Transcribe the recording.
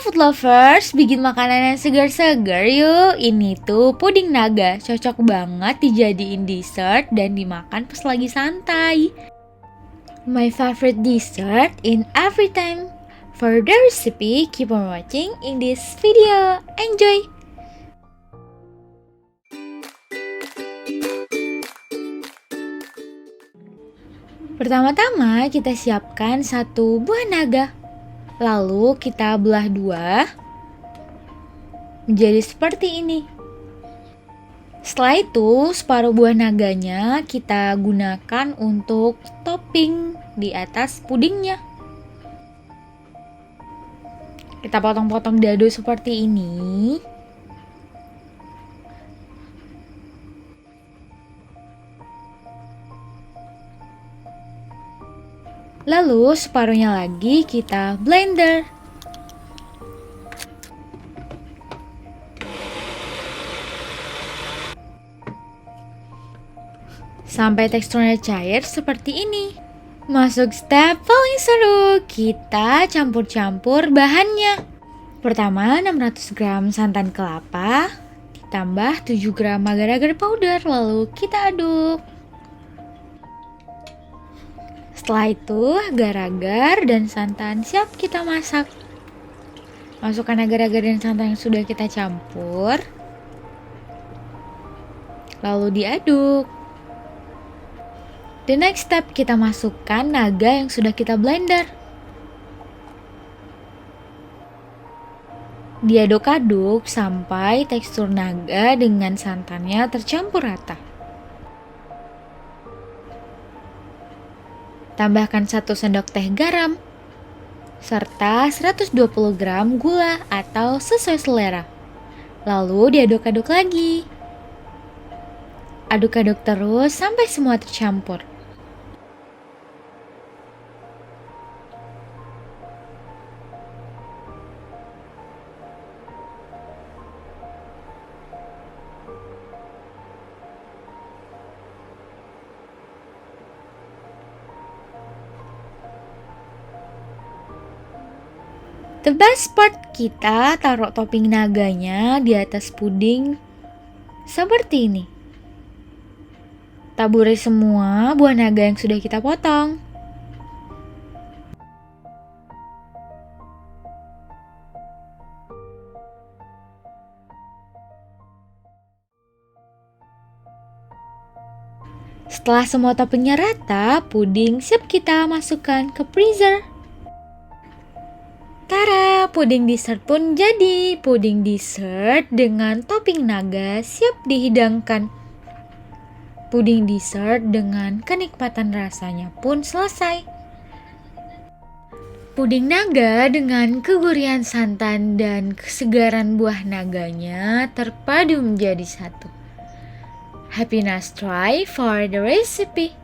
food lovers, bikin makanan yang segar-segar yuk. Ini tuh puding naga, cocok banget dijadiin dessert dan dimakan pas lagi santai. My favorite dessert in every time. For the recipe, keep on watching in this video. Enjoy! Pertama-tama kita siapkan satu buah naga. Lalu kita belah dua menjadi seperti ini. Setelah itu separuh buah naganya kita gunakan untuk topping di atas pudingnya. Kita potong-potong dadu seperti ini. Lalu separuhnya lagi kita blender. Sampai teksturnya cair seperti ini. Masuk step paling seru, kita campur-campur bahannya. Pertama 600 gram santan kelapa, ditambah 7 gram agar-agar powder, lalu kita aduk. Setelah itu, agar-agar dan santan siap kita masak. Masukkan agar-agar dan santan yang sudah kita campur. Lalu diaduk. The next step, kita masukkan naga yang sudah kita blender. Diaduk-aduk sampai tekstur naga dengan santannya tercampur rata. Tambahkan 1 sendok teh garam, serta 120 gram gula atau sesuai selera. Lalu diaduk-aduk lagi. Aduk-aduk terus sampai semua tercampur. The best part, kita taruh topping naganya di atas puding seperti ini. Taburi semua buah naga yang sudah kita potong. Setelah semua toppingnya rata, puding siap kita masukkan ke freezer. Tara, puding dessert pun jadi. Puding dessert dengan topping naga siap dihidangkan. Puding dessert dengan kenikmatan rasanya pun selesai. Puding naga dengan kegurihan santan dan kesegaran buah naganya terpadu menjadi satu. Happiness try for the recipe.